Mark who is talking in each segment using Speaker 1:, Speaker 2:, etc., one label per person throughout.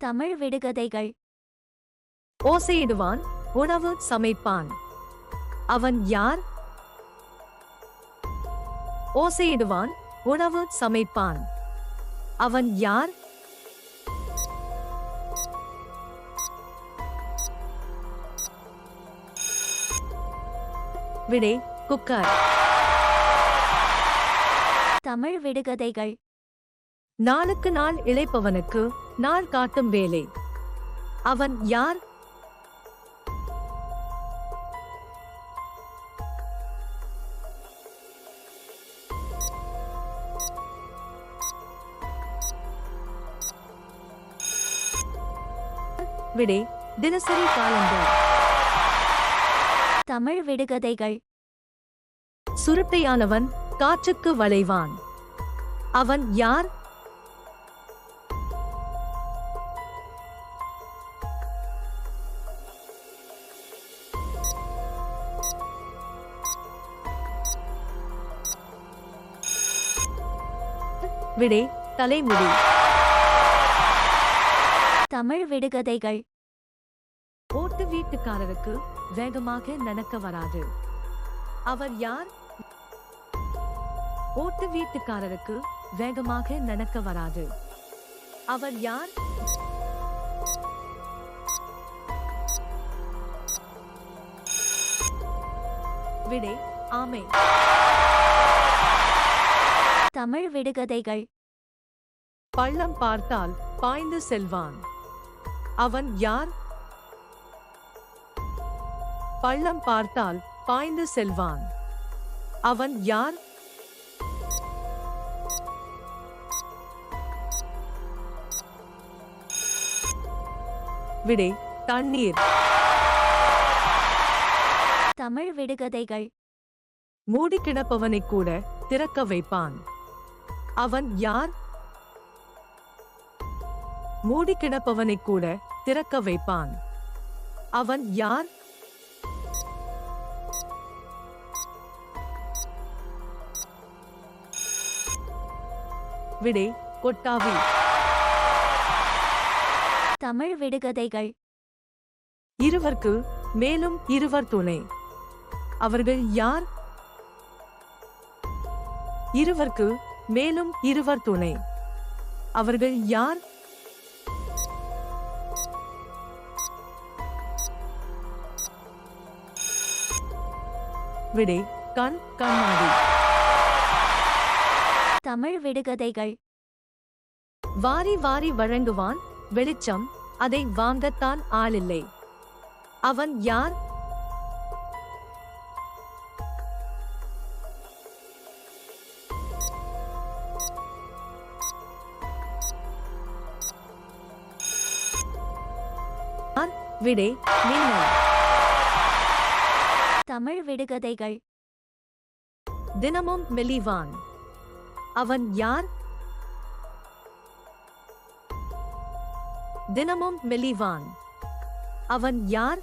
Speaker 1: தமிழ் விடுகதைகள்.
Speaker 2: ஓசையிடுவான், உணவு சமைப்பான். அவன் யார்? ஓசையிடுவான், உணவு சமைப்பான். அவன் யார்? விடை குக்கர்.
Speaker 1: தமிழ் விடுகதைகள்.
Speaker 2: நாளுக்கு நாள் இளைப்பவனுக்கு நாள் காட்டும் வேலை. அவன் யார்? விடை தினசரி காலண்டர்.
Speaker 1: தமிழ் விடுகதைகள்.
Speaker 2: சுருட்டையானவன் காற்றுக்கு வளைவான். அவன் யார்? விடை தலைமுடி.
Speaker 1: தமிழ் விடுகதைகள்.
Speaker 2: ஓட்டு வீட்டுக்காரருக்கு வேகமாக நடக்க வராது. அவர் யார்? ஓட்டு வீட்டுக்காரருக்கு வேகமாக நடக்க வராது. அவர் யார்? விடை ஆமை.
Speaker 1: தமிழ் விடுகதைகள்.
Speaker 2: பள்ளம் பார்த்தால் பாய்ந்து செல்வான். அவன் யார்? பள்ளம் பார்த்தால் பாய்ந்து செல்வான். அவன் யார்? விடை தண்ணீர்.
Speaker 1: தமிழ் விடுகதைகள்.
Speaker 2: மூடி கிடப்பவனை கூட திறக்க வைப்பான். அவன் யார்? மூடி கிடப்பவனை கூட திறக்க வைப்பான். அவன் யார்? விடை கொட்டாவி.
Speaker 1: தமிழ் விடுகதைகள்.
Speaker 2: இருவர்க்கு மேலும் இருவர் துணை. அவர்கள் யார்? இருவர்க்கு மேலும் இருவர் துணை. அவர்கள் யார்? விடை கண் கண்ணாடி.
Speaker 1: தமிழ் விடுகதைகள்.
Speaker 2: வாரி வாரி வழங்குவான் வெளிச்சம், அதை வாங்கத்தான் ஆளில்லை. அவன் யார்? விடை மின்னல்.
Speaker 1: தமிழ் விடுகதைகள்.
Speaker 2: தினமும் மெலிவான். அவன் யார்? தினமும் மெலிவான். அவன் யார்?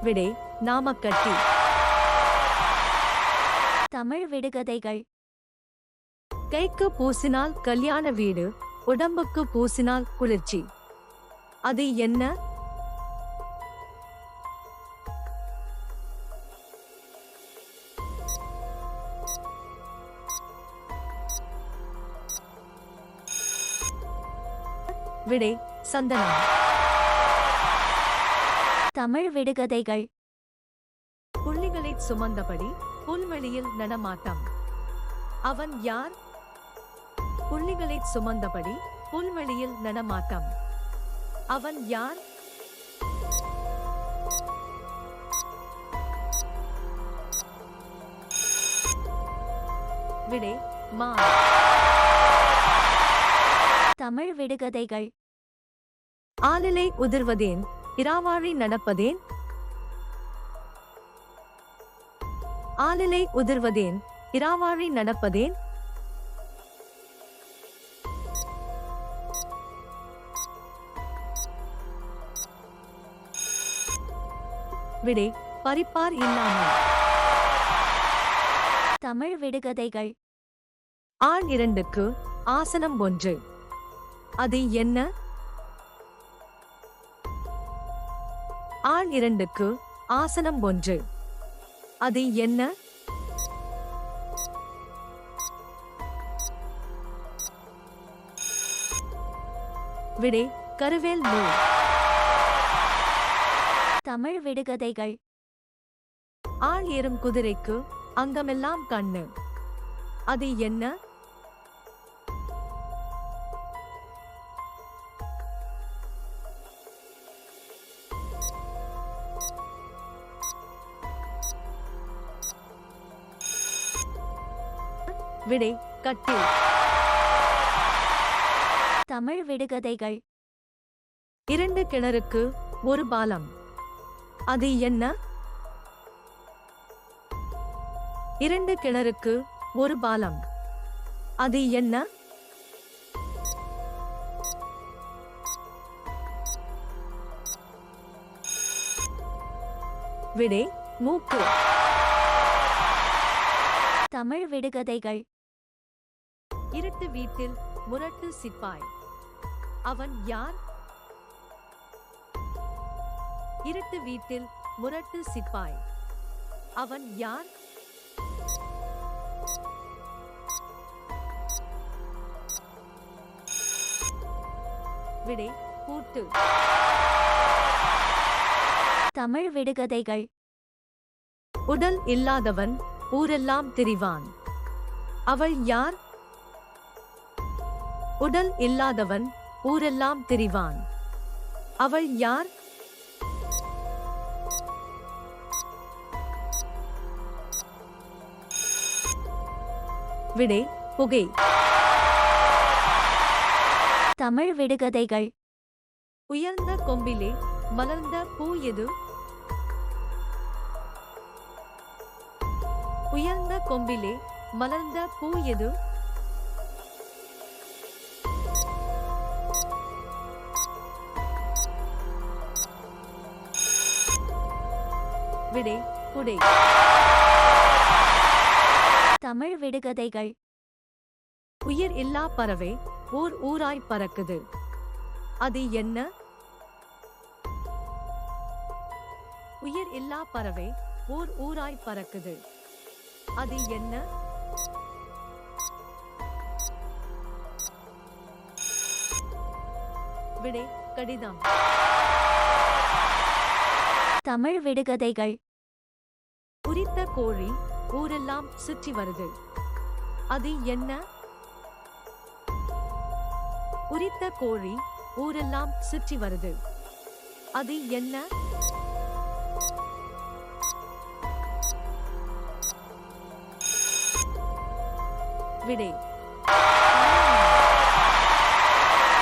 Speaker 2: விடை நாமக்கட்டி.
Speaker 1: தமிழ் விடுகதைகள்.
Speaker 2: கைக்கு பூசினால் கல்யாண வீடு, உடம்புக்கு பூசினால் குளிர்ச்சி. அது என்ன? விடை சந்தனம்.
Speaker 1: தமிழ் விடுகதைகள்.
Speaker 2: புள்ளிகளை சுமந்தபடி புல்வெளியில் நடமாட்டம். அவன் யார்? புள்ளிகளை சுமந்தபடி புல்வெளியில் நடமாட்டம். அவன் யார்? விடை மான்.
Speaker 1: தமிழ் விடுகதைகள்.
Speaker 2: ஆலிலை உதிர்வதேன், இராவாழி நடப்பதேன். ஆலிலை உதிர்வதேன், இராவாழி நடப்பதேன். விடை பறிப்பார் இல்லாமல்.
Speaker 1: தமிழ் விடுகதைகள்
Speaker 2: ஆண் 2க்கு ஆசனம் 1. அது என்ன? ஆண் 2க்கு ஆசனம் 1. அது என்ன? விடை கருவேல் நூல்.
Speaker 1: தமிழ் விடுகதைகள்
Speaker 2: ஆள் ஏறும் குதிரைக்கு அங்கமெல்லாம் கண்ணு. அது என்ன? விடை கட்டில்.
Speaker 1: தமிழ் விடுகதைகள்
Speaker 2: 2 கிணறுக்கு ஒரு பாலம். அது என்ன? 2 கிணறுக்கு ஒரு பாலம். அது என்ன? விடை மூக்கு.
Speaker 1: தமிழ் விடுகதைகள்
Speaker 2: இருட்டு வீட்டில் முரட்டு சிப்பாய். அவன் யார்? இருட்டு வீட்டில் முரட்டு சிப்பாய். அவன் யார்? விடை பூட்டு.
Speaker 1: தமிழ் விடுகதைகள்
Speaker 2: உடல் இல்லாதவன் ஊரெல்லாம் திரிவான். அவள் யார்? உடல் இல்லாதவன் ஊரெல்லாம் திரிவான். அவள் யார்? விடை புகை.
Speaker 1: தமிழ் விடுகதைகள்
Speaker 2: உயர்ந்த கொம்பிலே மலர்ந்த பூ எது? உயர்ந்த கொம்பிலே மலர்ந்த பூ எது? விடை குடை.
Speaker 1: தமிழ் விடுகதைகள்
Speaker 2: உயிர் இல்லா பறவை ஊர் ஊராய் பறக்குது. அது என்ன? உயிர் இல்லா பறவை ஊர் ஊராய் பறக்குது. அது என்ன? விடை கடிதம்.
Speaker 1: தமிழ் விடுகதைகள்
Speaker 2: உரித்த கோழி ஊரெல்லாம் சுற்றி வருது. அது என்ன? உரித்த கோழி ஊரெல்லாம் சுற்றி வருது. அது என்ன? விடை